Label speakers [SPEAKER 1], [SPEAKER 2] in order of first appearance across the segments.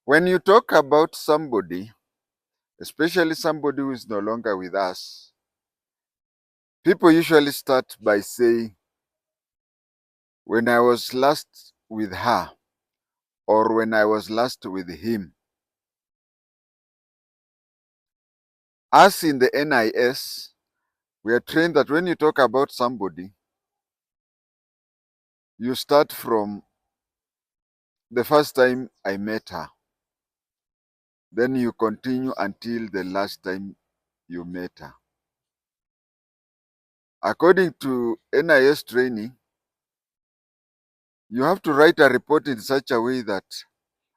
[SPEAKER 1] When you talk about somebody, especially somebody who is no longer with us, people usually start by saying, when I was last with her, or when I was last with him. Us in the NIS, we are trained that when you talk about somebody, you start from the first time I met her. Then you continue until the last time you met her. According to NIS training, you have to write a report in such a way that,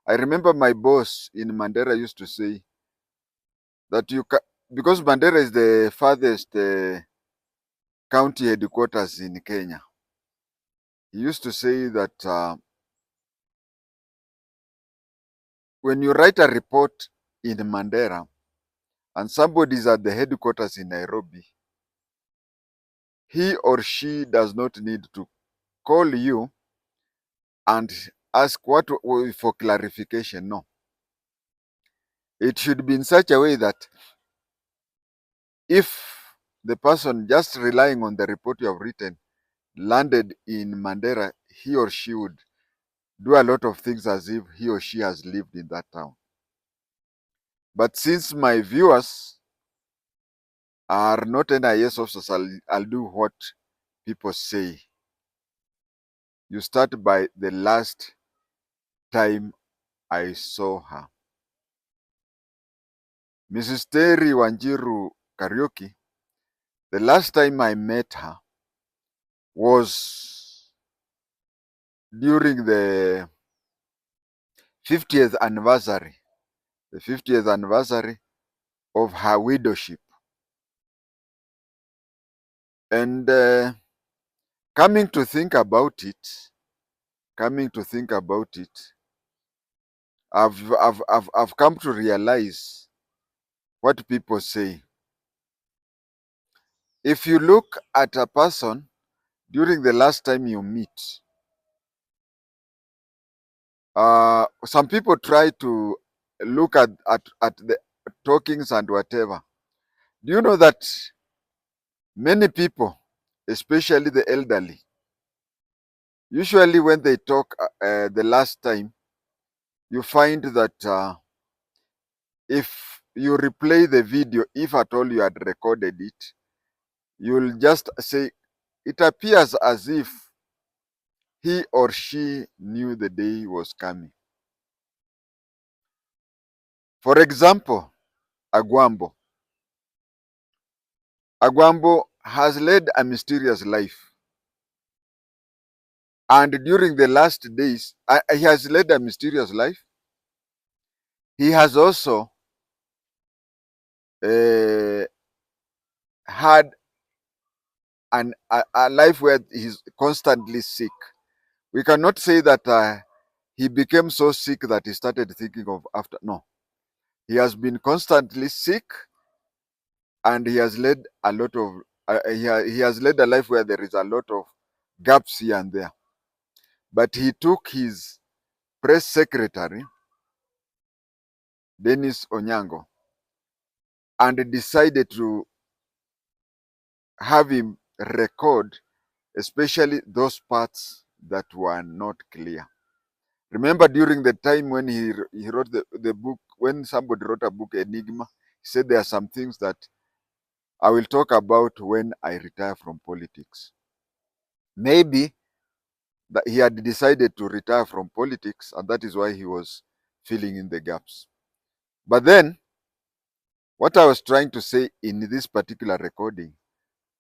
[SPEAKER 1] I remember my boss in Mandera used to say that because Mandera is the farthest county headquarters in Kenya. He used to say that when you write a report in Mandera and somebody is at the headquarters in Nairobi, he or she does not need to call you and ask what for clarification. No. It should be in such a way that if the person just relying on the report you have written landed in Mandera, he or she would do a lot of things as if he or she has lived in that town. But since my viewers are not NIS officers, I'll do what people say. You start by the last time I saw her. Mrs Terry KARIÚKI, the last time I met her was during the 50th anniversary, the 50th anniversary of her widowship. And coming to think about it, I've come to realize what people say. If you look at a person during the last time you meet, some people try to look at the talkings and whatever. Do you know that many people, especially the elderly, usually when they talk the last time, you find that if you replay the video, if at all you had recorded it, you'll just say, it appears as if he or she knew the day was coming. For example, Agwambo. Agwambo has led a mysterious life. And during the last days, he has led a mysterious life. He has also had a life where he's constantly sick. We cannot say that he became so sick that he started thinking of after. No. He has been constantly sick, and he has led a lot of he has led a life where there is a lot of gaps here and there. But he took his press secretary, Dennis Onyango, and decided to have him record especially those parts that were not clear. Remember during the time when he wrote the book, when somebody wrote a book, Enigma, he said there are some things that I will talk about when I retire from politics. Maybe that he had decided to retire from politics, and that is why he was filling in the gaps. But then, what I was trying to say in this particular recording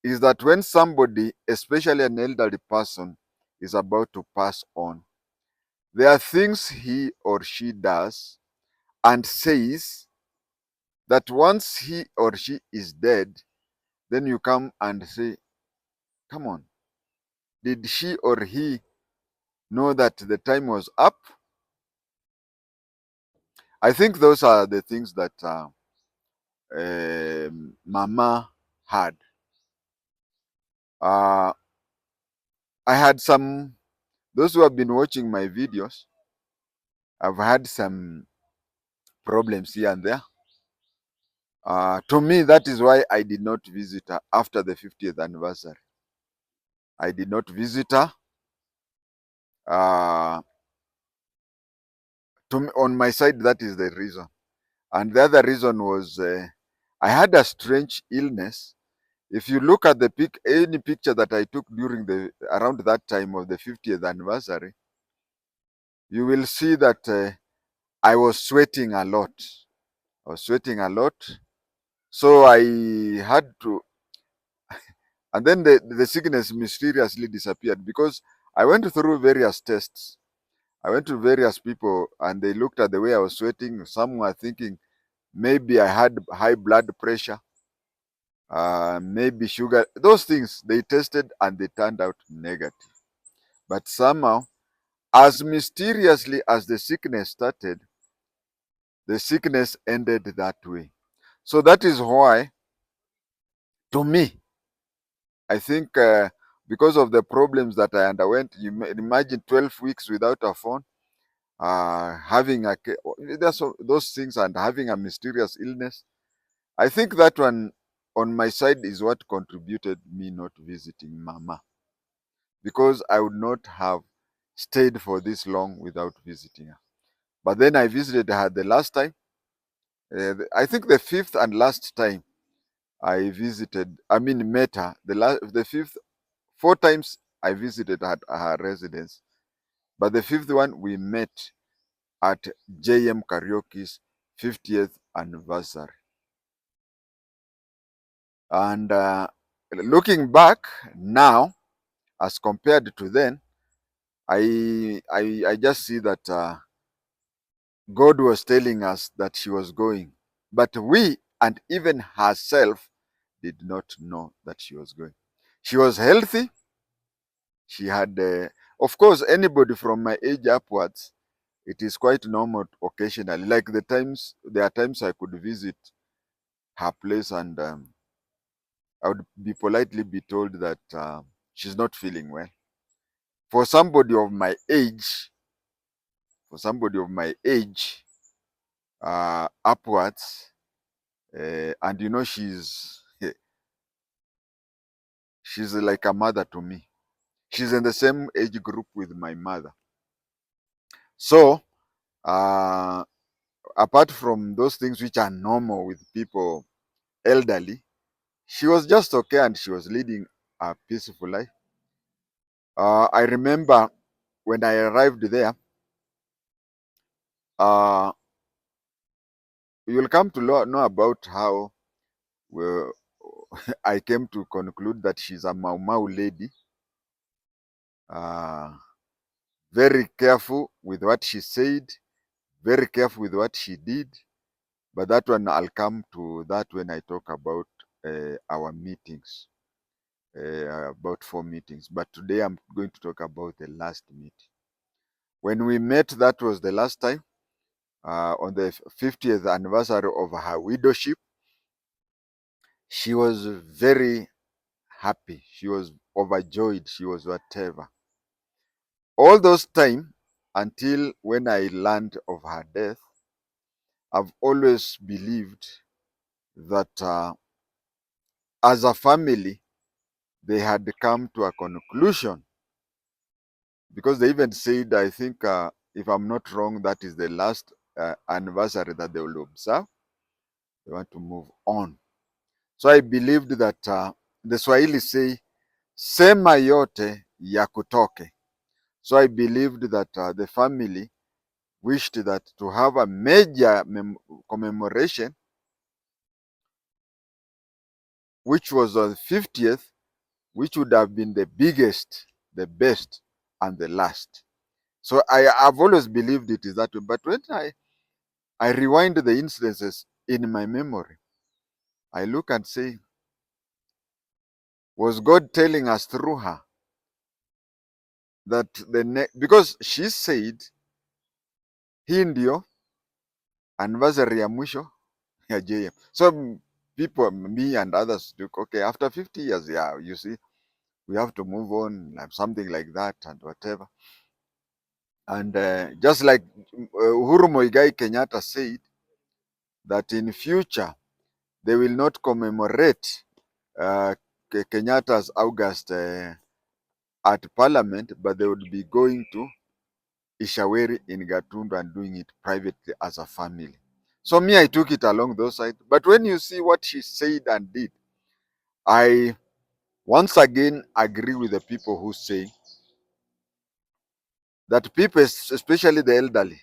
[SPEAKER 1] is that when somebody, especially an elderly person, is about to pass on, there are things he or she does and says that once he or she is dead, then you come and say, come on, did she or he know that the time was up? I think those are the things that Mama had. I had those who have been watching my videos, I've had some problems here and there. To me, that is why I did not visit her after the 50th anniversary. I did not visit her. On my side, that is the reason. And the other reason was I had a strange illness. If you look at any picture that I took during around that time of the 50th anniversary, you will see that I was sweating a lot. I was sweating a lot. So I had to, and then the sickness mysteriously disappeared because I went through various tests. I went to various people and they looked at the way I was sweating. Some were thinking maybe I had high blood pressure, maybe sugar. Those things they tested and they turned out negative. But somehow, as mysteriously as the sickness started, the sickness ended that way. So that is why, to me, I think because of the problems that I underwent, you imagine 12 weeks without a phone, having those things and having a mysterious illness. I think that one on my side is what contributed me not visiting Mama, because I would not have stayed for this long without visiting her. But then I visited her the last time. I think the fifth and last time met her. The fifth, 4 times I visited her residence. But the fifth one, we met at JM Karaoke's 50th anniversary. And looking back now, as compared to then, I just see that God was telling us that she was going. But we, and even herself, did not know that she was going. She was healthy. She had, of course, anybody from my age upwards, it is quite normal occasionally. Like there are times I could visit her place and I would be politely be told that she's not feeling well. For somebody of my age, upwards, and she's like a mother to me. She's in the same age group with my mother. So, apart from those things which are normal with people elderly, she was just okay and she was leading a peaceful life. I remember when I arrived there, uh, you'll come to know about how well, I came to conclude that she's a Mau Mau lady. Uh, very careful with what she said, very careful with what she did. But that one, I'll come to that when I talk about our meetings, about 4 meetings. But today I'm going to talk about the last meeting. When we met, that was the last time on the 50th anniversary of her widowship. She was very happy. She was overjoyed. She was whatever. All those time until when I learned of her death, I've always believed that as a family, they had come to a conclusion, because they even said, I think, if I'm not wrong, that is the last anniversary that they will observe. They want to move on. So I believed that the Swahili say, sema yote ya kutoke. So I believed that the family wished that to have a major commemoration, which was on the 50th, which would have been the biggest, the best, and the last. So I've always believed it is that way. But when I rewind the incidences in my memory, I look and say, was God telling us through her that because she said hii ndio anniversary ya mwisho ya JM. So people, me and others, took, okay, after 50 years, yeah, you see, we have to move on, like something like that and whatever. And just like Uhuru Muigai Kenyatta said, that in future they will not commemorate Kenyatta's August at Parliament, but they would be going to Ishaweri in Gatundu and doing it privately as a family. So me, I took it along those sides. But when you see what she said and did, I once again agree with the people who say that people, especially the elderly,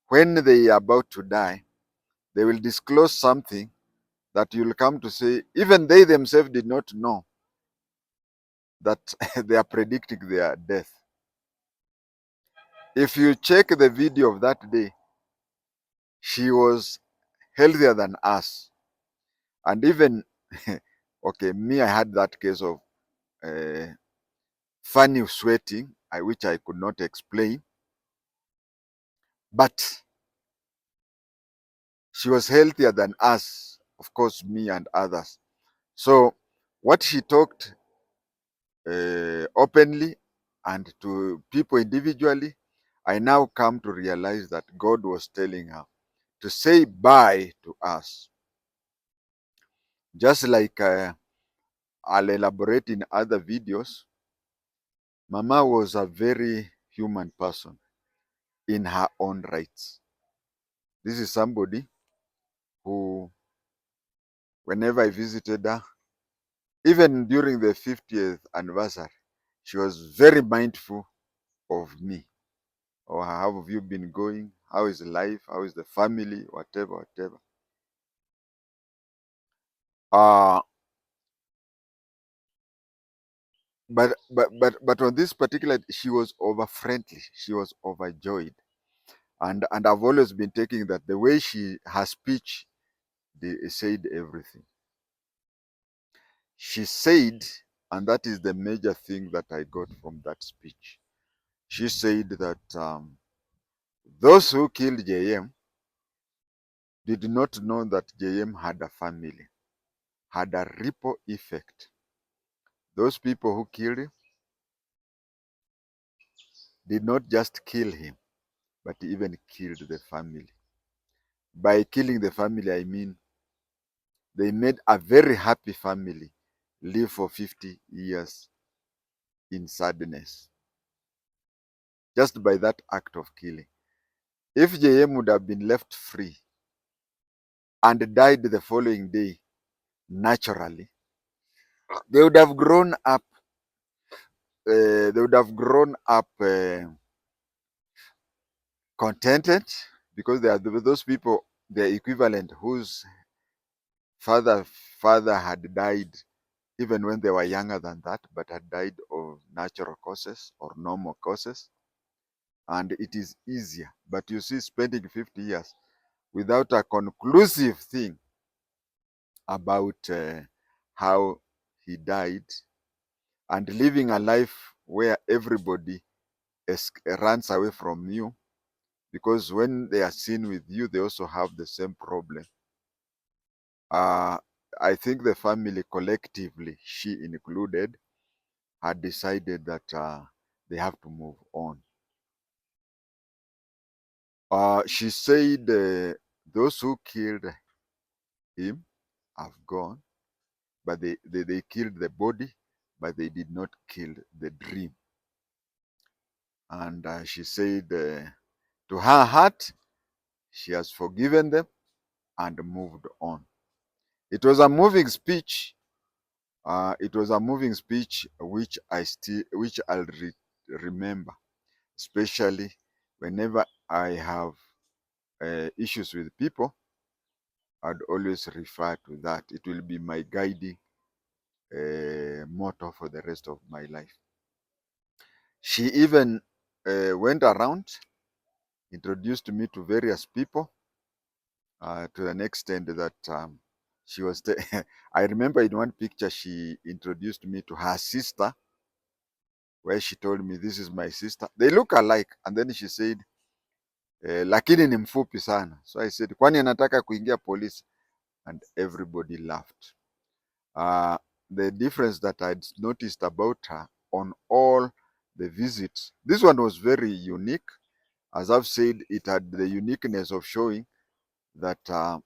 [SPEAKER 1] when they are about to die, they will disclose something that you'll come to say, even they themselves did not know that they are predicting their death. If you check the video of that day, she was healthier than us. And even, okay, me, I had that case of uh, funny sweating, which I could not explain. But she was healthier than us, of course, me and others. So what she talked openly and to people individually, I now come to realize that God was telling her to say bye to us. Just like I'll elaborate in other videos, Mama was a very human person in her own rights. This is somebody who, whenever I visited her, even during the 50th anniversary, she was very mindful of me. Or how have you been going? How is life? How is the family? Whatever, whatever. Uh, but on this particular, she was over friendly. She was overjoyed, and I've always been taking that the way her speech, they said everything. She said, and that is the major thing that I got from that speech. She said that those who killed JM did not know that JM had a family, had a ripple effect. Those people who killed him did not just kill him, but even killed the family. By killing the family, I mean they made a very happy family live for 50 years in sadness, just by that act of killing. If JM would have been left free and died the following day naturally, they would have grown up. They would have grown up contented, because they are those people, their equivalent, whose father father had died even when they were younger than that, but had died of natural causes or normal causes, and it is easier. But you see, spending 50 years without a conclusive thing about how he died, and living a life where everybody runs away from you, because when they are seen with you, they also have the same problem. Uh, I think the family collectively, she included, had decided that they have to move on. She said those who killed him have gone, but they killed the body, but they did not kill the dream. And she said to her heart, she has forgiven them and moved on. It was a moving speech. It was a moving speech which I'll remember, especially whenever I have issues with people. I'd always refer to that. It will be my guiding motto for the rest of my life. She even went around, introduced me to various people, to an extent that she was. I remember in one picture she introduced me to her sister, where she told me, "This is my sister." They look alike, and then she said, "Lakini ni mfupi sana." So I said, "Kwani anataka kuingia polisi?" And everybody laughed. The difference that I'd noticed about her on all the visits, this one was very unique. As I've said, it had the uniqueness of showing that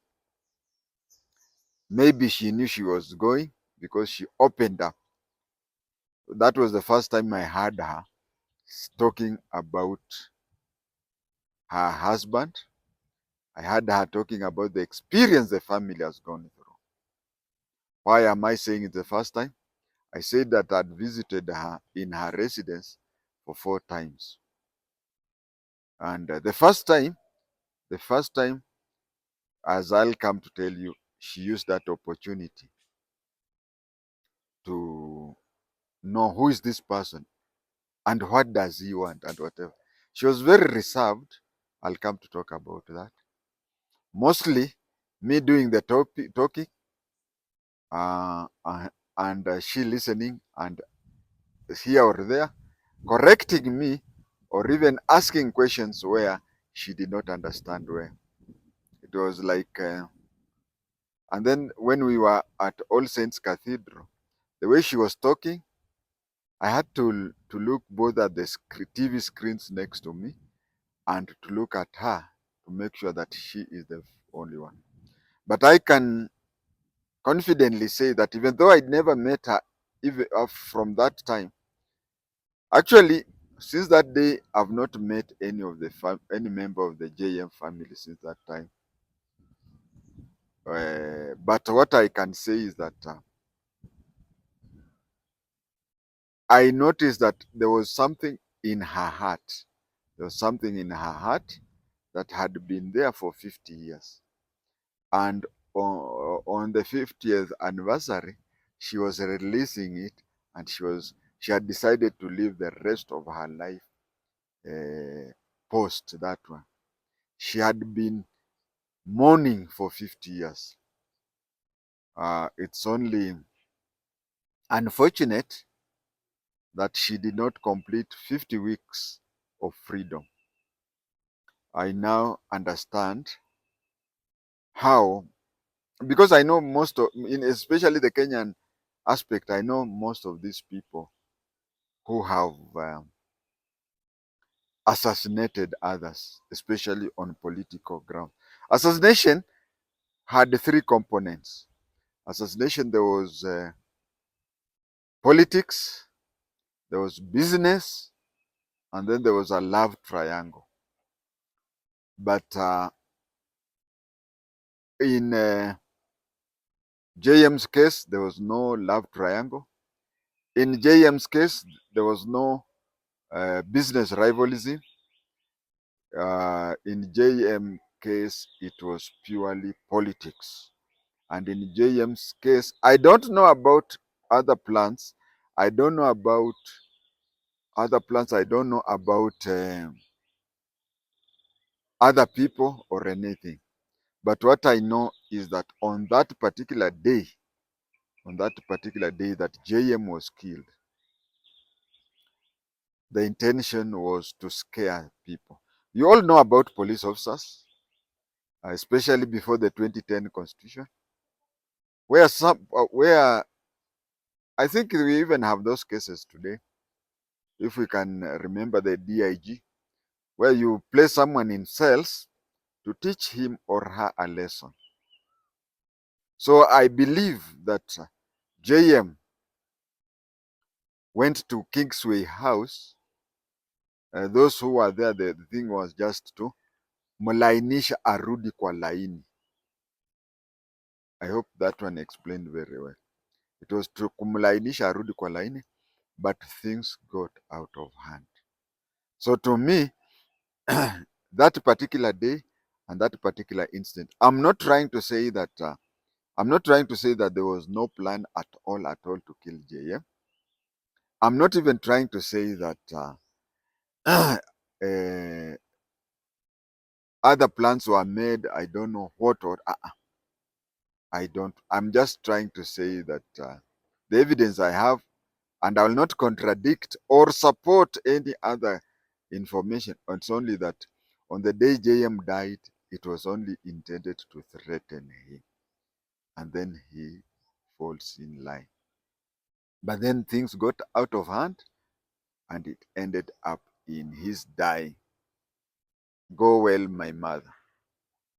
[SPEAKER 1] maybe she knew she was going because she opened up. That was the first time I heard her talking about her husband. I heard her talking about the experience the family has gone through. Why am I saying it the first time? I said that I'd visited her in her residence for 4 times. And the first time, as I'll come to tell you, she used that opportunity to know who is this person and what does he want and whatever. She was very reserved. I'll come to talk about that. Mostly me doing the talking and she listening and here or there, correcting me or even asking questions where she did not understand where. It was like, and then when we were at All Saints Cathedral, the way she was talking, I had to look both at the TV screens next to me and to look at her to make sure that she is the only one. But I can confidently say that even though I'd never met her even from that time, actually, since that day, I've not met any of the any member of the JM family since that time. But what I can say is that I noticed that there was something in her heart. There was something in her heart that had been there for 50 years. And on the 50th anniversary, she was releasing it, and she had decided to live the rest of her life post that one. She had been mourning for 50 years. It's only unfortunate that she did not complete 50 weeks of freedom. I now understand how, because I know most of, especially the Kenyan aspect, I know most of these people who have assassinated others, especially on political grounds. Assassination had three components. Assassination, there was politics, there was business, and then there was a love triangle. But in JM's case, there was no love triangle. In JM's case, there was no business rivalry. In JM case, it was purely politics. And in JM's case, I don't know about other plants. I don't know about other plants. I don't know about other people or anything. But what I know is that on that particular day that JM was killed, the intention was to scare people. You all know about police officers, especially before the 2010 constitution, where I think we even have those cases today. If we can remember the DIG, where you place someone in cells to teach him or her a lesson. So I believe that JM went to Kingsway House. Those who were there, the thing was just to mulainisha arudi kwa laini. I hope that one explained very well. It was to kumlainisha arudi kwa laini, but things got out of hand. So to me, that particular day and that particular incident, I'm not trying to say that there was no plan at all to kill JM. I'm not even trying to say that other plans were made. I don't know what or I don't. I'm just trying to say that the evidence I have, and I will not contradict or support any other information. It's only that on the day JM died, it was only intended to threaten him, and then he falls in line. But then things got out of hand, and it ended up in his dying. Go well, my mother.